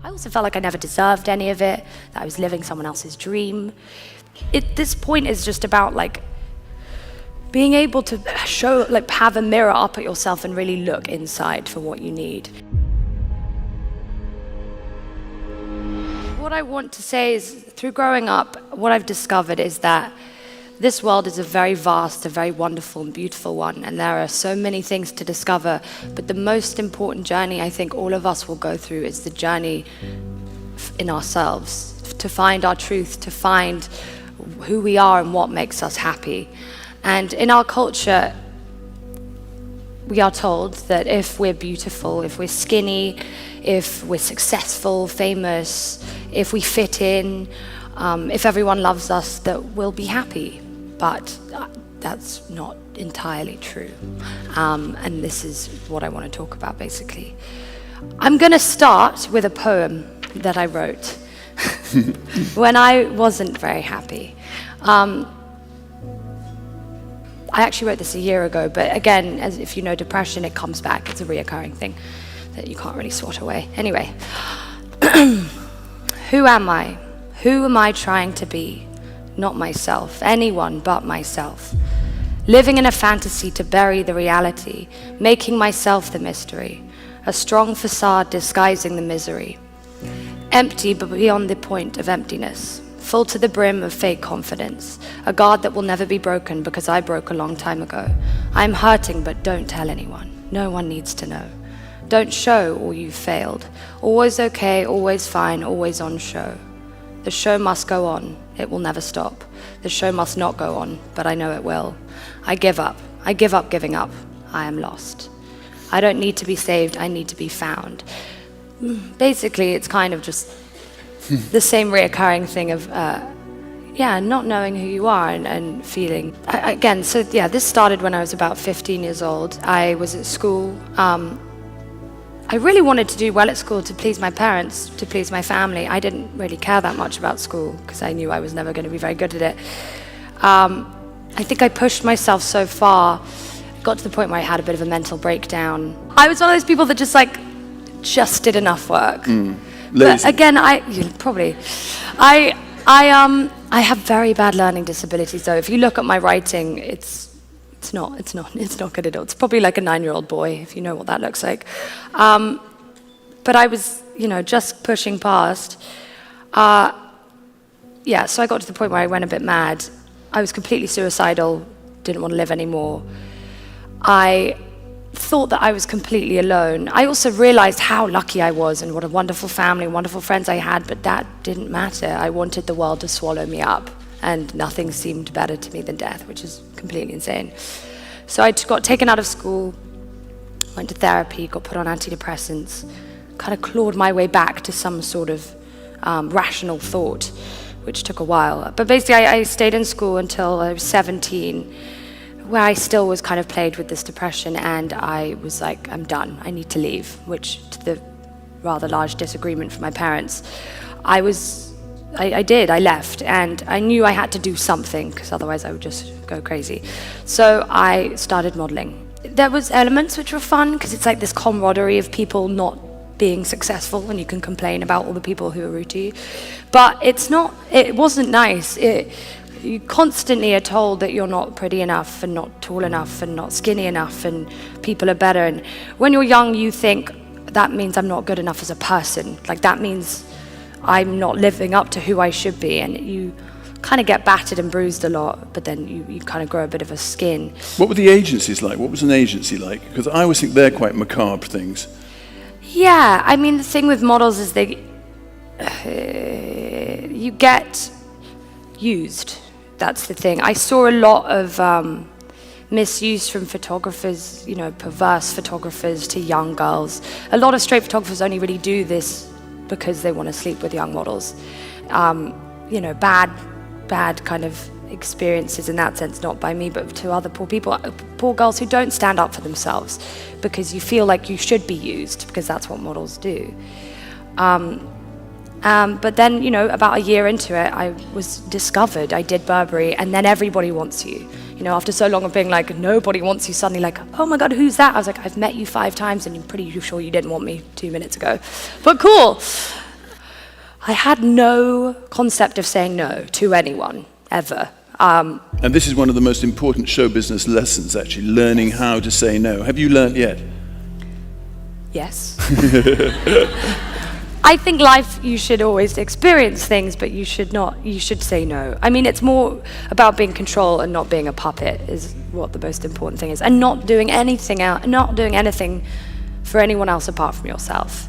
I also felt like I never deserved any of it, that I was living someone else's dream. This point is just about like being able to show, like have a mirror up at yourself and really look inside for what you need. What I want to say is, through growing up, what I've discovered is that this world is a very vast, a very wonderful and beautiful one, and there are so many things to discover, but the most important journey I think all of us will go through is the journey in ourselves, to find our truth, to find who we are and what makes us happy. And in our culture, we are told that if we're beautiful, if we're skinny, if we're successful, famous, if we fit in, if everyone loves us, that we'll be happy. But that's not entirely true. And this is what I want to talk about, basically. I'm going to start with a poem that I wrote when I wasn't very happy. I actually wrote this a year ago, but again, as if you know depression, it comes back. It's a reoccurring thing that you can't really swat away. Anyway, who am I? Who am I trying to be? Not myself, anyone but myself. Living in a fantasy to bury the reality, making myself the mystery, a strong facade disguising the misery. Empty but beyond the point of emptiness, full to the brim of fake confidence, a guard that will never be broken because I broke a long time ago. I'm hurting, but don't tell anyone. No one needs to know. Don't show all you've failed. Always okay, always fine, always on show. The show must go on. It will never stop. The show must not go on, but I know it will. I give up. I give up giving up. I am lost. I don't need to be saved. I need to be found. Basically, it's kind of just the same reoccurring thing of, not knowing who you are and feeling. Again, so yeah, this started when I was about 15 years old. I was at school. I really wanted to do well at school to please my parents, to please my family. I didn't really care that much about school because I knew I was never going to be very good at it. I think I pushed myself so far, got to the point where I had a bit of a mental breakdown. I was one of those people that just did enough work. But again, I have very bad learning disabilities, though. If you look at my writing, it's not good at all. It's probably like a 9-year-old boy, if you know what that looks like. But I was, just pushing past. So I got to the point where I went a bit mad. I was completely suicidal, didn't want to live anymore. I thought that I was completely alone. I also realized how lucky I was and what a wonderful family, wonderful friends I had, but that didn't matter. I wanted the world to swallow me up. And nothing seemed better to me than death, which is completely insane. So I got taken out of school, went to therapy, got put on antidepressants, kind of clawed my way back to some sort of rational thought, which took a while. But basically, I stayed in school until I was 17, where I still was kind of plagued with this depression, and I was like, I'm done, I need to leave, which, to the rather large disagreement from my parents, I left, and I knew I had to do something because otherwise I would just go crazy. So I started modeling. There was elements which were fun because it's like this camaraderie of people not being successful, and you can complain about all the people who are rude to you. But it wasn't nice. You constantly are told that you're not pretty enough and not tall enough and not skinny enough and people are better. And when you're young, you think that means I'm not good enough as a person. Like that means I'm not living up to who I should be, and you kind of get battered and bruised a lot, but then you kind of grow a bit of a skin. What were the agencies like? What was an agency like? Because I always think they're quite macabre things. Yeah, I mean, the thing with models is you get used. That's the thing. I saw a lot of misuse from photographers, perverse photographers to young girls. A lot of straight photographers only really do this because they want to sleep with young models. Bad kind of experiences in that sense, not by me, but to other poor girls who don't stand up for themselves because you feel like you should be used because that's what models do. But then, about a year into it, I was discovered. I did Burberry, and then everybody wants you. After so long of being like, nobody wants you, suddenly like, oh my God, who's that? I was like, I've met you 5 times, and I'm pretty sure you didn't want me 2 minutes ago. But cool. I had no concept of saying no to anyone, ever. And this is one of the most important show business lessons, actually, learning how to say no. Have you learned yet? Yes. I think life, you should always experience things, but you should say no. I mean, it's more about being control and not being a puppet is what the most important thing is. And not doing anything for anyone else apart from yourself.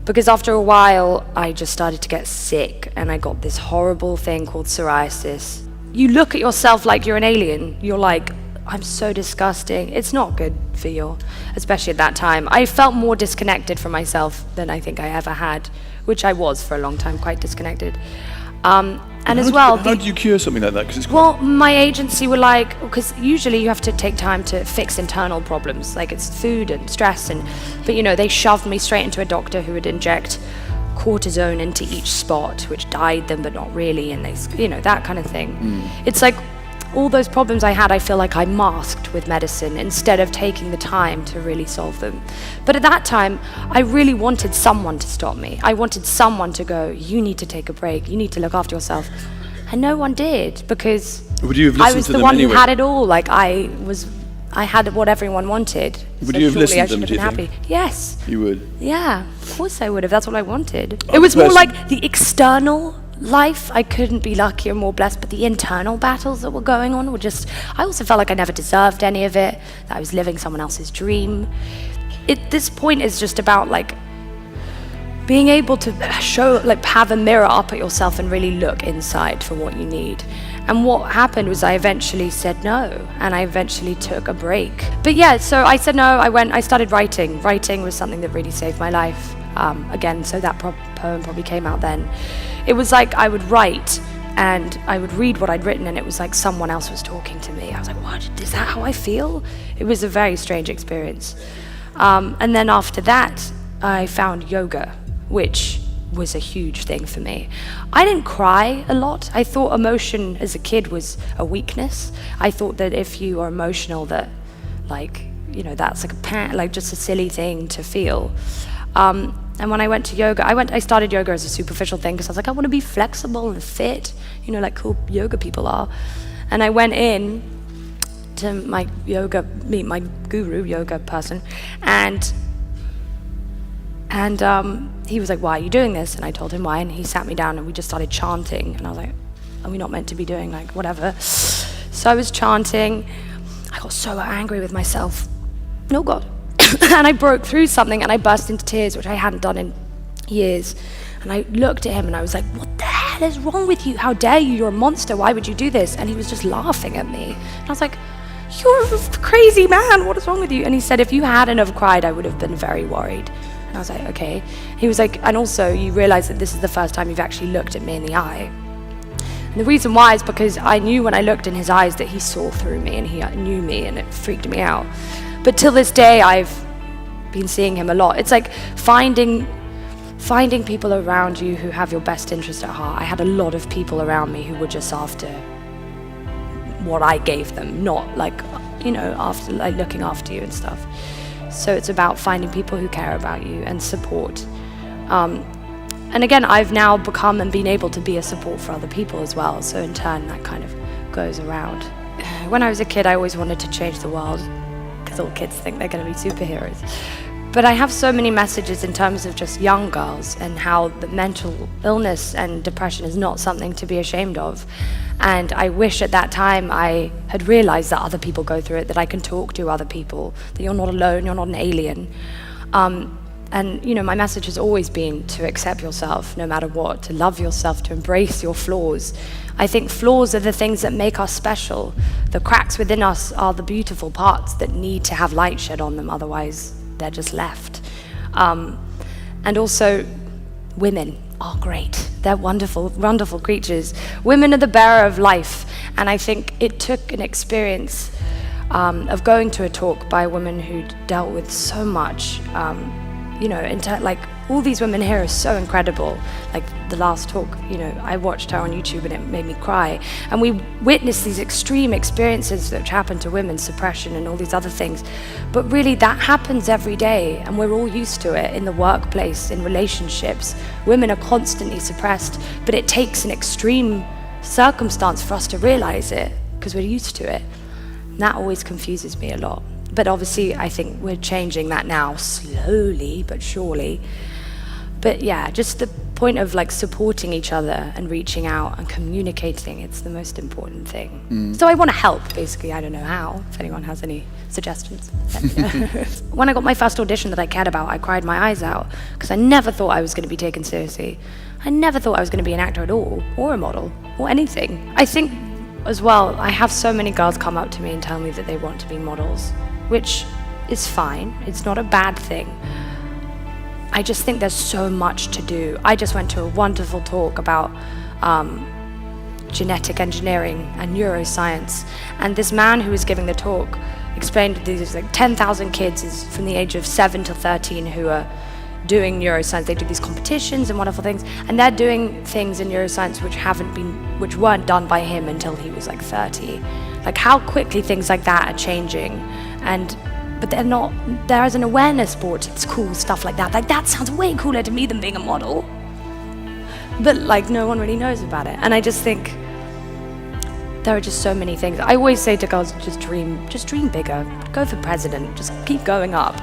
Because after a while, I just started to get sick, and I got this horrible thing called psoriasis. You look at yourself like you're an alien. You're like, I'm so disgusting. It's not good for you, especially at that time. I felt more disconnected from myself than I think I ever had, which I was for a long time, quite disconnected. And as well... How do you cure something like that? 'Cause it's well, my agency were like, because usually you have to take time to fix internal problems, like it's food and stress, but you know, they shoved me straight into a doctor who would inject cortisone into each spot, which dyed them, but not really, and they, you know, that kind of thing. It's like all those problems I had, I feel like I masked with medicine instead of taking the time to really solve them. But at that time, I really wanted someone to stop me. I wanted someone to go, you need to take a break, you need to look after yourself. And no one did, because Would you have I listened was to the them one anyway? who had it all. Like I had what everyone wanted. Would So you have surely listened I to them, should do you have been think? happy. Yes. You would. Yeah, of course I would have. That's what I wanted. I'm It was the more person- like the external life. I couldn't be luckier, more blessed, but the internal battles that were going on were just, I also felt like I never deserved any of it, that I was living someone else's dream. This point is just about like being able to show, like have a mirror up at yourself and really look inside for what you need. And what happened was I eventually said no, and I eventually took a break. But yeah, so I said no, I started writing. Writing was something that really saved my life. Again, so that poem probably came out then. It was like I would write, and I would read what I'd written, and it was like someone else was talking to me. I was like, what, is that how I feel? It was a very strange experience. And then after that, I found yoga, which was a huge thing for me. I didn't cry a lot. I thought emotion as a kid was a weakness. I thought that if you are emotional, that like, you know, that's like just a silly thing to feel. And when I went to yoga, I started yoga as a superficial thing because I was like, I want to be flexible and fit, you know, like cool yoga people are. And I went in to meet my guru, yoga person, and he was like, why are you doing this? And I told him why, and he sat me down and we just started chanting, and I was like, are we not meant to be doing like whatever? So I was chanting. I got so angry with myself. No, God. And I broke through something and I burst into tears, which I hadn't done in years. And I looked at him and I was like, what the hell is wrong with you? How dare you? You're a monster. Why would you do this? And he was just laughing at me. And I was like, you're a crazy man. What is wrong with you? And he said, if you hadn't have cried, I would have been very worried. And I was like, okay. He was like, and also you realize that this is the first time you've actually looked at me in the eye. And the reason why is because I knew when I looked in his eyes that he saw through me and he knew me, and it freaked me out. But till this day, I've been seeing him a lot. It's like finding people around you who have your best interest at heart. I had a lot of people around me who were just after what I gave them, not like, you know, after like looking after you and stuff. So it's about finding people who care about you and support. And again, I've now become and been able to be a support for other people as well. So in turn, that kind of goes around. When I was a kid, I always wanted to change the world, because all kids think they're going to be superheroes. But I have so many messages in terms of just young girls and how the mental illness and depression is not something to be ashamed of. And I wish at that time I had realized that other people go through it, that I can talk to other people, that you're not alone, you're not an alien. And you know, my message has always been to accept yourself no matter what, to love yourself, to embrace your flaws. I think flaws are the things that make us special. The cracks within us are the beautiful parts that need to have light shed on them, otherwise they're just left. And also, women are great. They're wonderful, wonderful creatures. Women are the bearer of life, and I think it took an experience of going to a talk by a woman who'd dealt with so much you know, like all these women here are so incredible. Like the last talk, you know, I watched her on YouTube and it made me cry. And we witnessed these extreme experiences that happen to women, suppression and all these other things. But really that happens every day and we're all used to it in the workplace, in relationships. Women are constantly suppressed, but it takes an extreme circumstance for us to realize it because we're used to it. And that always confuses me a lot. But obviously, I think we're changing that now, slowly but surely. But yeah, just the point of like supporting each other and reaching out and communicating, it's the most important thing. So I want to help, basically. I don't know how, if anyone has any suggestions. When I got my first audition that I cared about, I cried my eyes out because I never thought I was going to be taken seriously. I never thought I was going to be an actor at all, or a model, or anything. I think as well, I have so many girls come up to me and tell me that they want to be models, which is fine. It's not a bad thing. I just think there's so much to do. I just went to a wonderful talk about genetic engineering and neuroscience, and this man who was giving the talk explained these like 10,000 kids is from the age of 7 to 13 who are doing neuroscience. They do these competitions and wonderful things, and they're doing things in neuroscience which weren't done by him until he was like 30. Like how quickly things like that are changing. But they're not, there is an awareness board, it's cool, stuff like that. Like that sounds way cooler to me than being a model. But like no one really knows about it. And I just think there are just so many things. I always say to girls, just dream bigger. Go for president, just keep going up.